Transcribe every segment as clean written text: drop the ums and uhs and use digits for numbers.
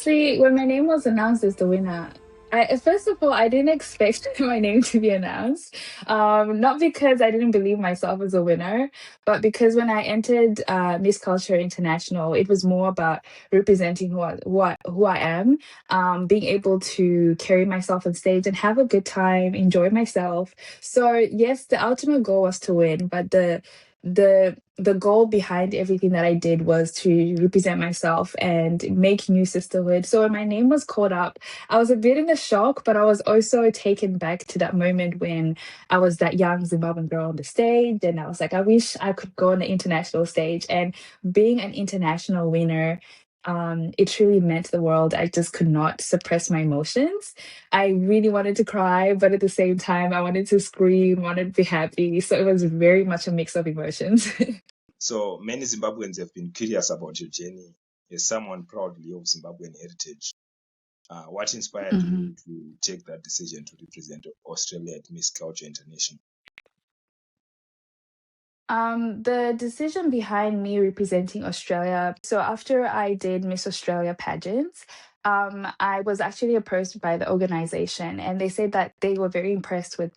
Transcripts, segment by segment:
Honestly, when my name was announced as the winner, first of all, I didn't expect my name to be announced. Not because I didn't believe myself as a winner, but because when I entered Miss Culture International, it was more about representing who I am, being able to carry myself on stage and have a good time, enjoy myself. So yes, the ultimate goal was to win, but the goal behind everything that I did was to represent myself and make new sisterhood. So when my name was called up, I was a bit in a shock, but I was also taken back to that moment when I was that young Zimbabwean girl on the stage. And I was like, I wish I could go on the international stage. And being an international winner, it truly meant the world. I just could not suppress my emotions. I really wanted to cry, but at the same time, I wanted to scream, wanted to be happy. So it was very much a mix of emotions. So many Zimbabweans have been curious about your journey as someone proudly of Zimbabwean heritage. What inspired Mhm. you to take that decision to represent Australia at Miss Culture International? The decision behind me representing Australia. So after I did Miss Australia pageants, I was actually approached by the organization, and they said that they were very impressed with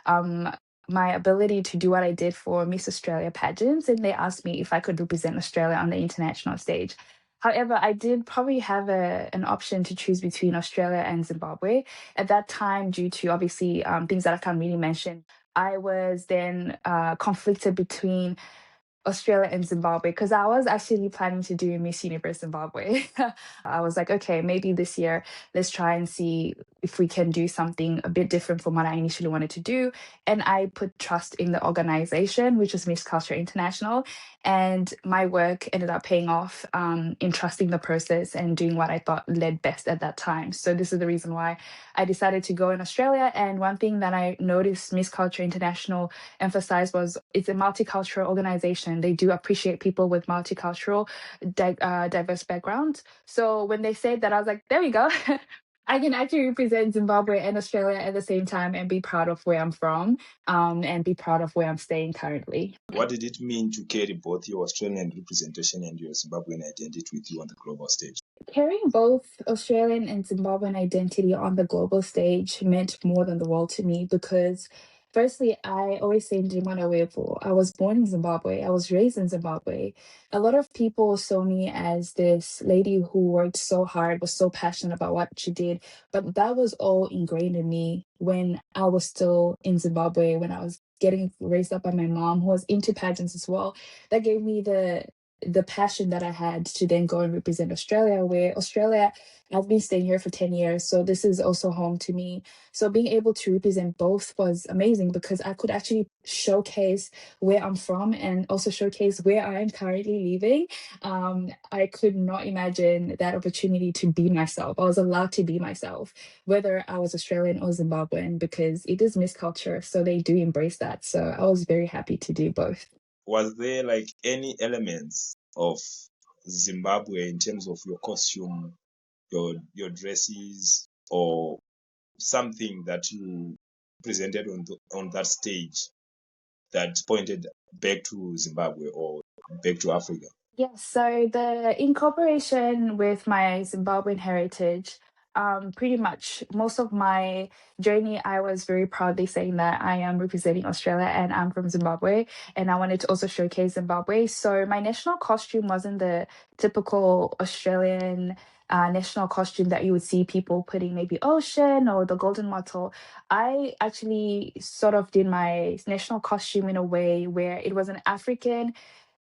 um, my ability to do what I did for Miss Australia pageants, and they asked me if I could represent Australia on the international stage. However, I did probably have an option to choose between Australia and Zimbabwe at that time, due to obviously things that I can't really mention. I was then conflicted between Australia and Zimbabwe because I was actually planning to do Miss Universe Zimbabwe. I was like, okay, maybe this year, let's try and see if we can do something a bit different from what I initially wanted to do. And I put trust in the organization, which is Miss Culture International. And my work ended up paying off in trusting the process and doing what I thought led best at that time. So, this is the reason why I decided to go in Australia. And one thing that I noticed Miss Culture International emphasized was it's a multicultural organization. They do appreciate people with multicultural, diverse backgrounds. So when they said that, I was like, there we go. I can actually represent Zimbabwe and Australia at the same time and be proud of where I'm from, and be proud of where I'm staying currently. What did it mean to carry both your Australian representation and your Zimbabwean identity with you on the global stage? Carrying both Australian and Zimbabwean identity on the global stage meant more than the world to me because, firstly, I always say Ndimana, I was born in Zimbabwe, I was raised in Zimbabwe. A lot of people saw me as this lady who worked so hard, was so passionate about what she did, but that was all ingrained in me when I was still in Zimbabwe, when I was getting raised up by my mom, who was into pageants as well. That gave me the passion that I had to then go and represent Australia, where Australia, I've been staying here for 10 years. So this is also home to me. So being able to represent both was amazing because I could actually showcase where I'm from and also showcase where I am currently living. I could not imagine that opportunity to be myself. I was allowed to be myself, whether I was Australian or Zimbabwean, because it is Miss Culture. So they do embrace that. So I was very happy to do both. Was there like any elements of Zimbabwe in terms of your costume, your dresses, or something that you presented on that stage that pointed back to Zimbabwe or back to Africa? Yes, so the incorporation with my Zimbabwean heritage, pretty much most of my journey, I was very proudly saying that I am representing Australia and I'm from Zimbabwe, and I wanted to also showcase Zimbabwe. So my national costume wasn't the typical Australian national costume that you would see people putting maybe ocean or the golden motto. I actually sort of did my national costume in a way where it was an African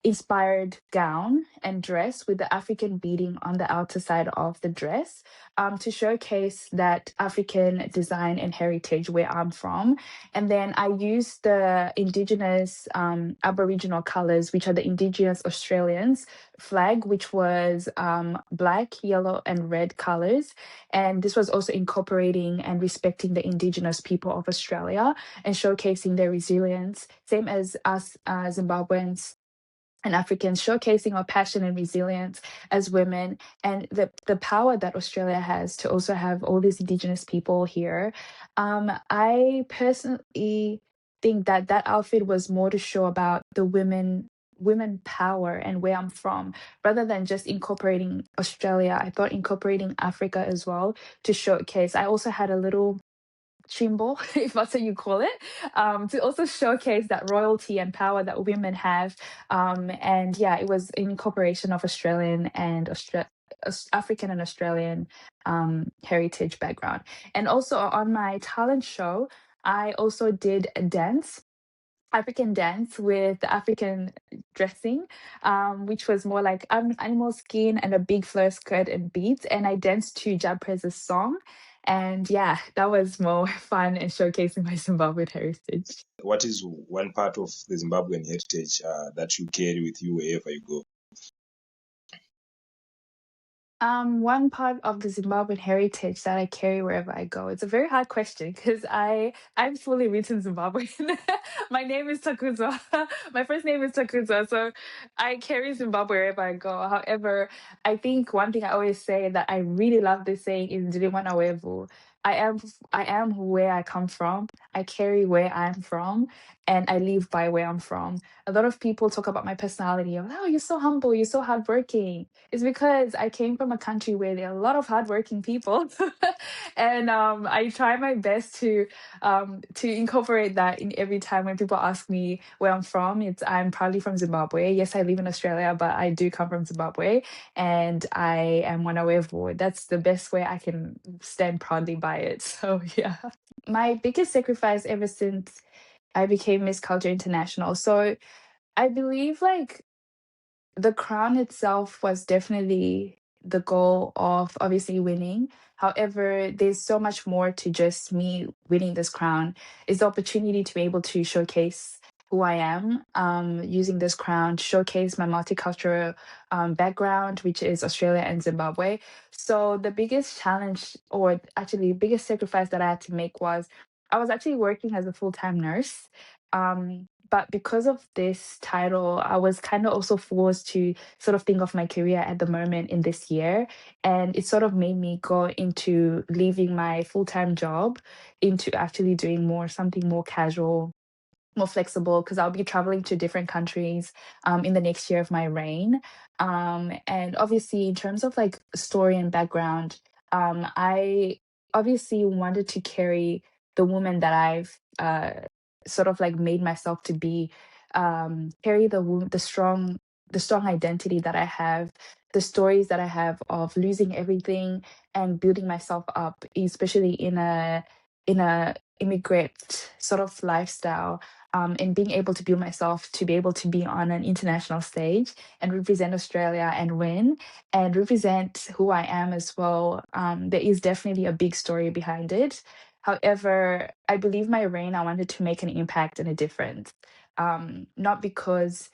inspired gown and dress with the African beading on the outer side of the dress, to showcase that African design and heritage where I'm from. And then I used the indigenous Aboriginal colors, which are the indigenous Australians flag, which was black, yellow, and red colors. And this was also incorporating and respecting the indigenous people of Australia and showcasing their resilience, same as us Zimbabweans and Africans, showcasing our passion and resilience as women, and the power that Australia has to also have all these Indigenous people here. I personally think that that outfit was more to show about the women women power and where I'm from, rather than just incorporating Australia. I thought incorporating Africa as well to showcase. I also had a little chimbo, if that's what you call it, to also showcase that royalty and power that women have. And yeah, it was an incorporation of Australian and African and Australian heritage background. And also on my talent show, I also did a dance, African dance with the African dressing, which was more like animal skin and a big flare skirt and beads. And I danced to Jab Prez's song. And yeah, that was more fun and showcasing my Zimbabwean heritage. What is one part of the Zimbabwean heritage that you carry with you wherever you go? One part of the Zimbabwean heritage that I carry wherever I go. It's a very hard question because I'm fully written Zimbabwean. My name is Takuzwa. My first name is Takuzwa, so I carry Zimbabwe wherever I go. However, I think one thing I always say that I really love this saying is "Ndirimwana wevu." I am I am where I come from. I carry where I'm from, and I live by where I'm from. A lot of people talk about my personality. Oh, you're so humble. You're so hardworking. It's because I came from a country where there are a lot of hardworking people, and I try my best to incorporate that in every time when people ask me where I'm from. It's I'm proudly from Zimbabwe. Yes, I live in Australia, but I do come from Zimbabwe, and I am Wanawevu. That's the best way I can stand proudly by it. So yeah, my biggest sacrifice ever since I became Miss Culture International. So I believe like the crown itself was definitely the goal of obviously winning. However, there's so much more to just me winning this crown. It's the opportunity to be able to showcase who I am, using this crown to showcase my multicultural background, which is Australia and Zimbabwe. So the biggest challenge, or actually biggest sacrifice that I had to make was I was actually working as a full-time nurse. But because of this title, I was kind of also forced to sort of think of my career at the moment in this year. And it sort of made me go into leaving my full time job into actually doing more, something more casual, more flexible, because I'll be traveling to different countries in the next year of my reign. And obviously, in terms of like story and background, I obviously wanted to carry the woman that I've sort of like made myself to be, carry the strong identity that I have, the stories that I have of losing everything and building myself up, especially in a immigrant sort of lifestyle, and being able to build myself to be able to be on an international stage and represent Australia and win and represent who I am as well. There is definitely a big story behind it. However, I believe my reign, I wanted to make an impact and a difference. Not because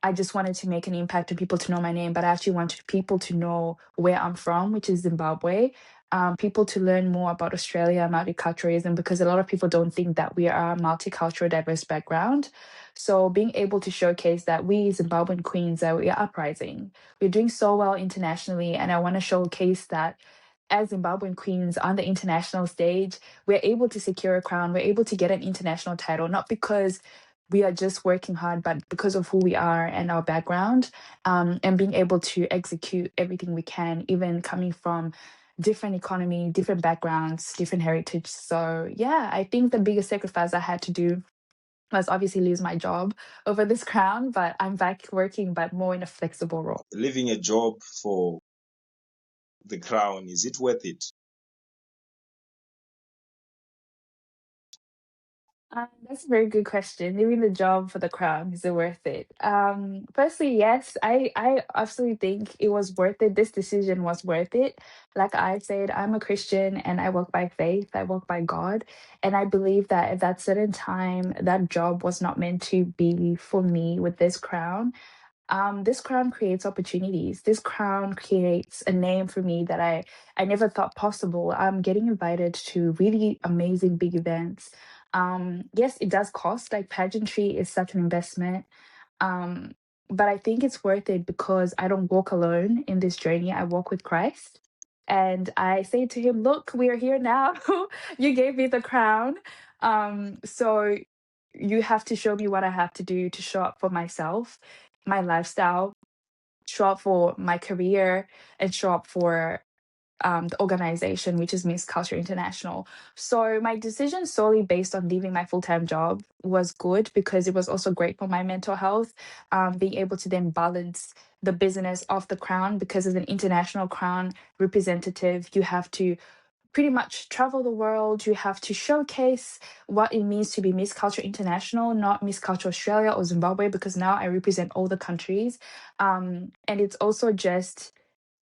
I just wanted to make an impact and people to know my name, but I actually wanted people to know where I'm from, which is Zimbabwe. People to learn more about Australia, multiculturalism, because a lot of people don't think that we are a multicultural, diverse background. So being able to showcase that we Zimbabwean queens, that we are uprising, we're doing so well internationally, and I want to showcase that as Zimbabwean queens on the international stage, we're able to secure a crown, we're able to get an international title, not because we are just working hard, but because of who we are and our background, and being able to execute everything we can, even coming from different economy, different backgrounds, different heritage. So yeah, I think the biggest sacrifice I had to do was obviously lose my job over this crown, but I'm back working, but more in a flexible role. Leaving a job for the crown, is it worth it? That's a very good question. Leaving the job for the crown, is it worth it? Firstly, yes, I absolutely think it was worth it. This decision was worth it. Like I said, I'm a Christian and I walk by faith, I walk by God. And I believe that at that certain time, that job was not meant to be for me with this crown. This crown creates opportunities. This crown creates a name for me that I never thought possible. I'm getting invited to really amazing big events. Yes, it does cost. Like pageantry is such an investment. Um, but I think it's worth it because I don't walk alone in this journey. I walk with Christ. And I say to him, look, we are here now. You gave me the crown. So you have to show me what I have to do to show up for myself, my lifestyle, show up for my career, and show up for the organization, which is Miss Culture International. So my decision solely based on leaving my full-time job was good because it was also great for my mental health. Being able to then balance the business of the crown, because as an international crown representative, you have to pretty much travel the world. You have to showcase what it means to be Miss Culture International, not Miss Culture Australia or Zimbabwe, because now I represent all the countries. And it's also just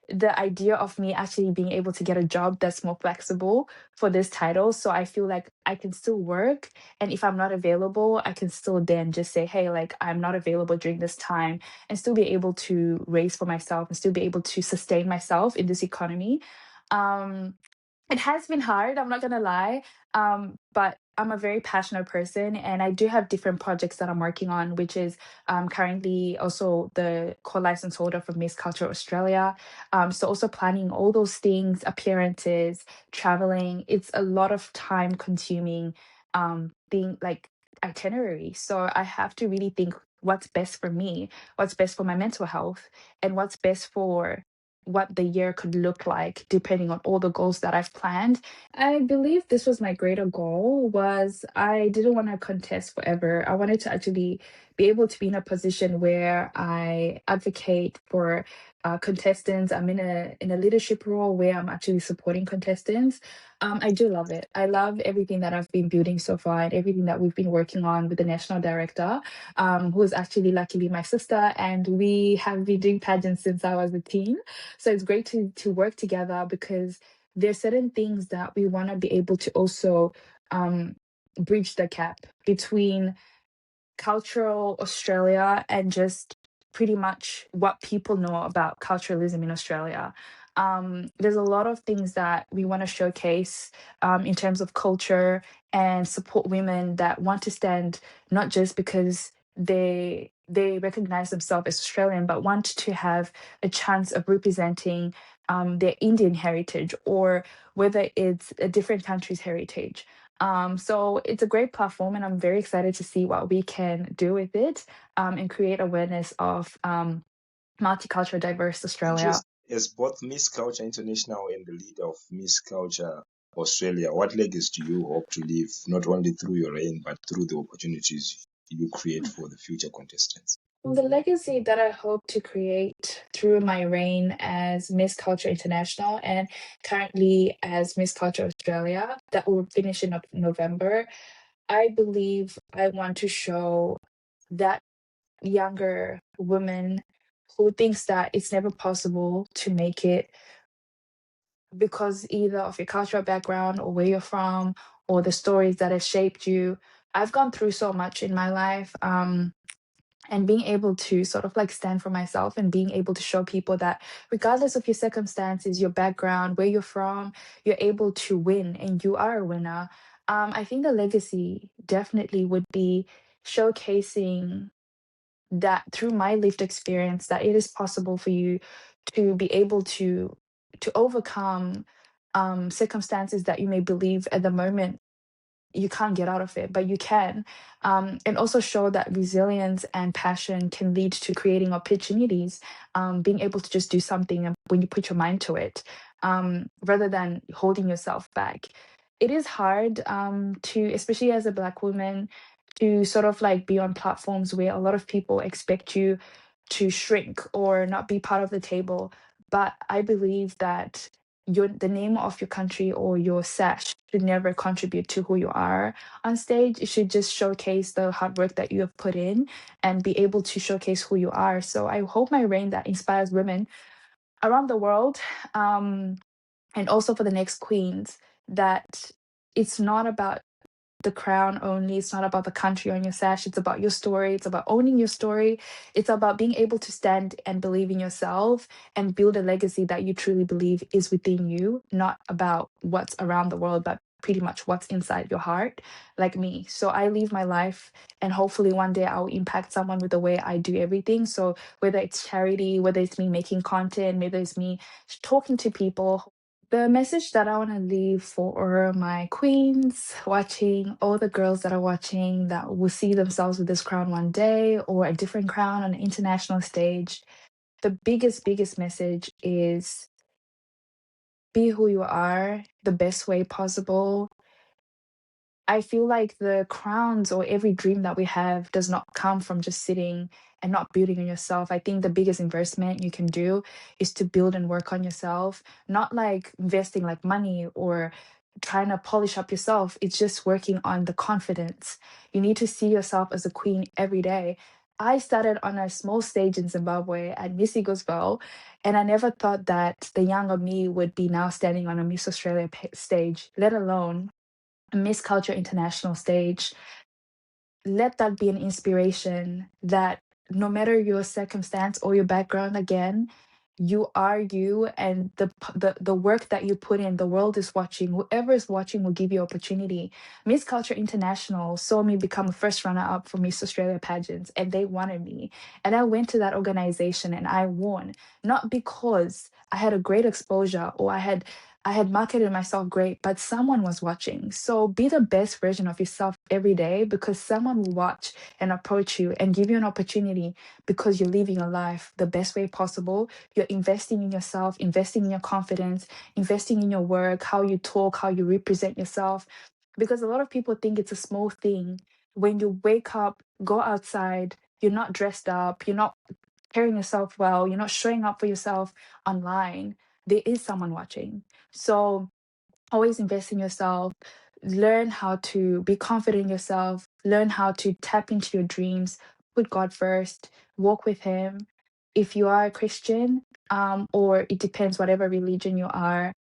the idea of me actually being able to get a job that's more flexible for this title. So I feel like I can still work. And if I'm not available, I can still then just say, hey, like I'm not available during this time, and still be able to raise for myself and still be able to sustain myself in this economy. Um, it has been hard, I'm not gonna lie. But I'm a very passionate person, and I do have different projects that I'm working on, which is currently also the co-license holder for Miss Culture Australia. So also planning all those things, appearances, traveling. It's a lot of time consuming being like itinerary. So I have to really think what's best for me, what's best for my mental health, and what's best for what the year could look like depending on all the goals that I've planned. I believe this was my greater goal was I didn't want to contest forever. I wanted to actually be able to be in a position where I advocate for contestants. I'm in a leadership role where I'm actually supporting contestants. I do love it. I love everything that I've been building so far and everything that we've been working on with the national director, who is actually luckily my sister, and we have been doing pageants since I was a teen. So it's great to work together because there's certain things that we want to be able to also um, bridge the gap between cultural Australia and just pretty much what people know about culturalism in Australia. There's a lot of things that we want to showcase in terms of culture and support women that want to stand not just because they recognize themselves as Australian, but want to have a chance of representing their Indian heritage or whether it's a different country's heritage. So it's a great platform, and I'm very excited to see what we can do with it and create awareness of multicultural, diverse Australia. Just as both Miss Culture International and the leader of Miss Culture Australia, what legacy do you hope to leave, not only through your reign, but through the opportunities you create for the future contestants? The legacy that I hope to create through my reign as Miss Culture International and currently as Miss Culture Australia, that will finish in November, I believe I want to show that younger woman who thinks that it's never possible to make it because either of your cultural background or where you're from or the stories that have shaped you. I've gone through so much in my life. And being able to sort of like stand for myself and being able to show people that regardless of your circumstances, your background, where you're from, you're able to win and you are a winner. I think the legacy definitely would be showcasing that through my lived experience that it is possible for you to be able to overcome circumstances that you may believe at the moment you can't get out of it, but you can. And also show that resilience and passion can lead to creating opportunities, being able to just do something when you put your mind to it, rather than holding yourself back. It is hard to, especially as a Black woman, to sort of like be on platforms where a lot of people expect you to shrink or not be part of the table. But I believe that the name of your country or your sash should never contribute to who you are on stage. It should just showcase the hard work that you have put in and be able to showcase who you are. So I hope my reign that inspires women around the world, and also for the next queens, that it's not about the crown only. It's not about the country on your sash. It's about your story. It's about owning your story. It's about being able to stand and believe in yourself and build a legacy that you truly believe is within you, not about what's around the world, but pretty much what's inside your heart, like me. So I live my life, and hopefully one day I'll impact someone with the way I do everything. So whether it's charity, whether it's me making content, whether it's me talking to people, The message that I want to leave for my queens watching, all the girls that are watching that will see themselves with this crown one day or a different crown on an international stage, the biggest message is be who you are the best way possible. I feel like the crowns or every dream that we have does not come from just sitting and not building on yourself. I think the biggest investment you can do is to build and work on yourself, not like investing like money or trying to polish up yourself. It's just working on the confidence. You need to see yourself as a queen every day. I started on a small stage in Zimbabwe at Miss Eagles Bell, and I never thought that the younger me would be now standing on a Miss Australia stage, let alone Miss Culture International stage. Let that be an inspiration that no matter your circumstance or your background, again, you are you, and the work that you put in, the world is watching. Whoever is watching will give you opportunity. Miss Culture International saw me become a first runner up for Miss Australia pageants, and they wanted me. And I went to that organization and I won, not because I had a great exposure or I had marketed myself great, but someone was watching. So be the best version of yourself every day, because someone will watch and approach you and give you an opportunity, because you're living your life the best way possible. You're investing in yourself, investing in your confidence, investing in your work, how you talk, how you represent yourself. Because a lot of people think it's a small thing. When you wake up, go outside, you're not dressed up, you're not carrying yourself well, you're not showing up for yourself online, there is someone watching. So always invest in yourself, learn how to be confident in yourself, learn how to tap into your dreams, put God first, walk with Him. If you are a Christian, or it depends whatever religion you are,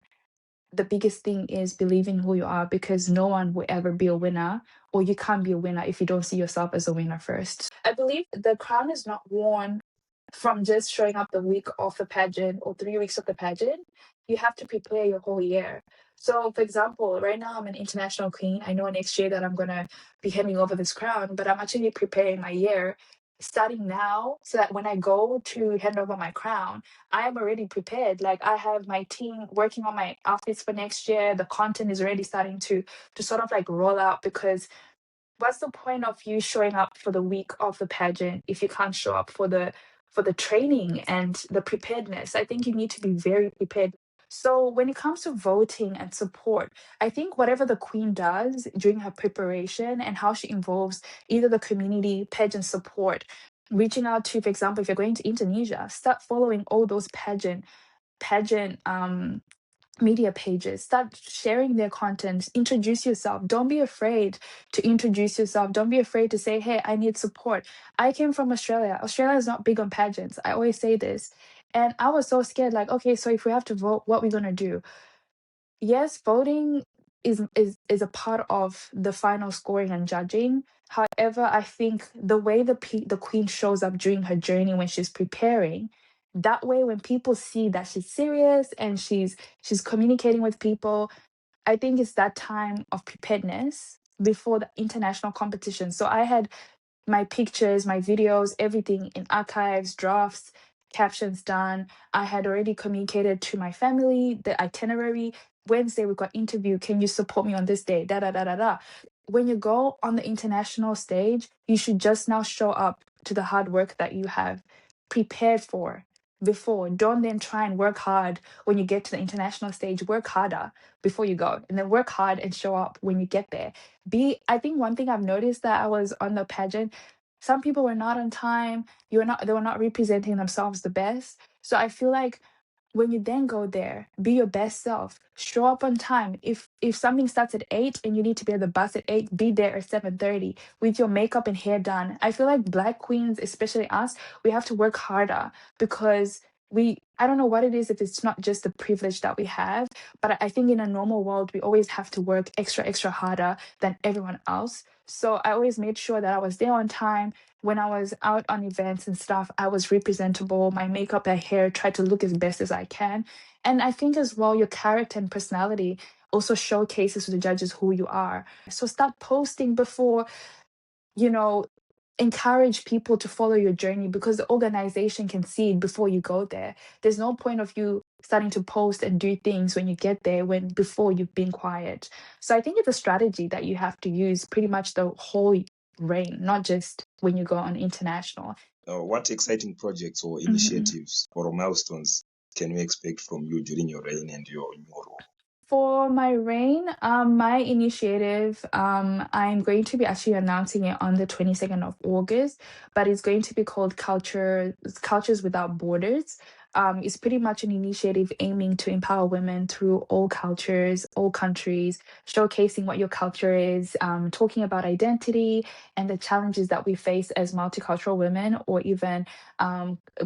the biggest thing is believing who you are, because no one will ever be a winner, or you can't be a winner if you don't see yourself as a winner first. I believe the crown is not worn from just showing up the week of the pageant or 3 weeks of the pageant. You have to prepare your whole year. So, for example, right now I'm an international queen. I know next year that I'm going to be handing over this crown, but I'm actually preparing my year starting now, so that when I go to hand over my crown, I am already prepared. Like, I have my team working on my outfits for next year. The content is already starting to sort of like roll out, because what's the point of you showing up for the week of the pageant if you can't show up for the training and the preparedness? I think you need to be very prepared. So when it comes to voting and support, I think whatever the queen does during her preparation and how she involves either the community, pageant support, reaching out to, for example, if you're going to Indonesia, start following all those pageant media pages, start sharing their content, introduce yourself. Don't be afraid to introduce yourself. Don't be afraid to say, hey, I need support. I came from Australia. Australia is not big on pageants. I always say this. And I was so scared, like, okay, so if we have to vote, what we gonna do? Yes, voting is a part of the final scoring and judging. However, I think the way the queen shows up during her journey when she's preparing, that way when people see that she's serious and she's communicating with people, I think it's that time of preparedness before the international competition. So I had my pictures, my videos, everything in archives, drafts, captions done. I had already communicated to my family the itinerary. Wednesday, we got interview. Can you support me on this day? Da da da da da. When you go on the international stage, you should just now show up to the hard work that you have prepared for before. Don't then try and work hard when you get to the international stage. Work harder before you go, and then work hard and show up when you get there. I think one thing I've noticed that I was on the pageant, some people were not on time. They were not representing themselves the best. So I feel like when you then go there, be your best self. Show up on time. If something starts at 8 and you need to be at the bus at 8, be there at 7:30 with your makeup and hair done. I feel like Black queens, especially us, we have to work harder, because I don't know what it is, if it's not just the privilege that we have, but I think in a normal world we always have to work extra harder than everyone else. So I always made sure that I was there on time. When I was out on events and stuff, I was representable. My makeup and hair, tried to look as best as I can. And I think as well, your character and personality also showcases to the judges who you are. So start posting before, you know, encourage people to follow your journey, because the organization can see it before you go there. There's no point of you starting to post and do things when you get there when before you've been quiet. So I think it's a strategy that you have to use pretty much the whole reign, not just when you go on international. What exciting projects or Mhm. initiatives or milestones can we expect from you during your reign and your new role? For my reign, my initiative, I'm going to be actually announcing it on the 22nd of August, but it's going to be called Cultures Without Borders. It's pretty much an initiative aiming to empower women through all cultures, all countries, showcasing what your culture is, talking about identity and the challenges that we face as multicultural women, or even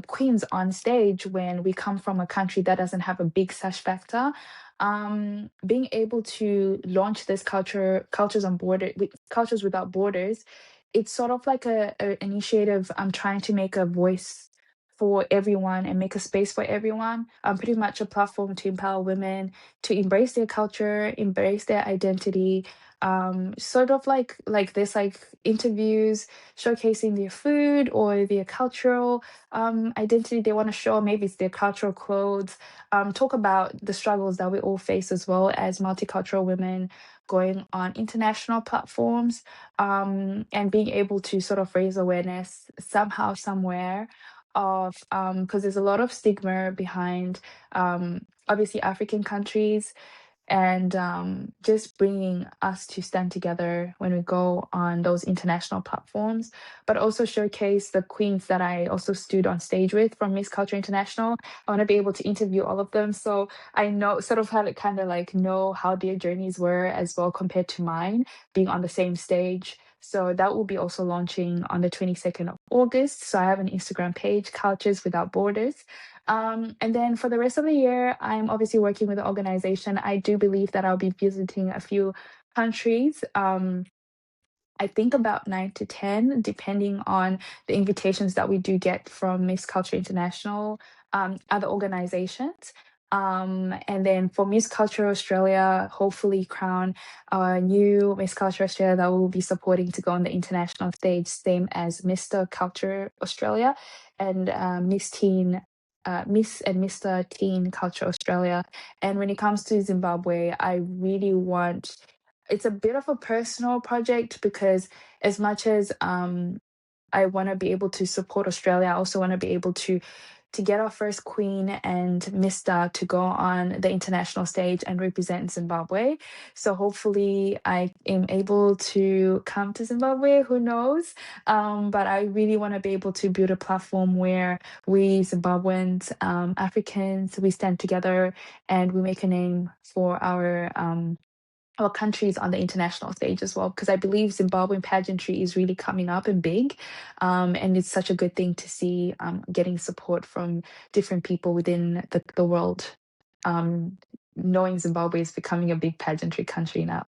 queens on stage when we come from a country that doesn't have a big sash factor. Being able to launch this cultures without borders, it's sort of like a initiative. I'm trying to make a voice for everyone and make a space for everyone. Pretty much a platform to empower women to embrace their culture, embrace their identity. Sort of like this, like interviews showcasing their food or their cultural identity they want to show. Maybe it's their cultural clothes, talk about the struggles that we all face as well as multicultural women going on international platforms, and being able to sort of raise awareness somehow, somewhere of, because there's a lot of stigma behind obviously African countries, and just bringing us to stand together when we go on those international platforms, but also showcase the queens that I also stood on stage with from Miss Culture International. I want to be able to interview all of them, so I know sort of how to kind of like know how their journeys were as well compared to mine, being on the same stage. So that will be also launching on the 22nd of August. So I have an Instagram page, Cultures Without Borders. And then for the rest of the year, I'm obviously working with the organization. I do believe that I'll be visiting a few countries. I think about 9 to 10, depending on the invitations that we do get from Miss Culture International, other organizations. And then for Miss Culture Australia, hopefully crown our new Miss Culture Australia that we'll be supporting to go on the international stage, same as Mr. Culture Australia and Miss and Mr. Teen Culture Australia. And when it comes to Zimbabwe, I really want, it's a bit of a personal project because as much as I want to be able to support Australia, I also want to be able to get our first queen and Mister to go on the international stage and represent Zimbabwe. So hopefully I am able to come to Zimbabwe, who knows? But I really want to be able to build a platform where we Zimbabweans, Africans, we stand together and we make a name for our countries on the international stage as well, because I believe Zimbabwean pageantry is really coming up and big, and it's such a good thing to see getting support from different people within the world, knowing Zimbabwe is becoming a big pageantry country now.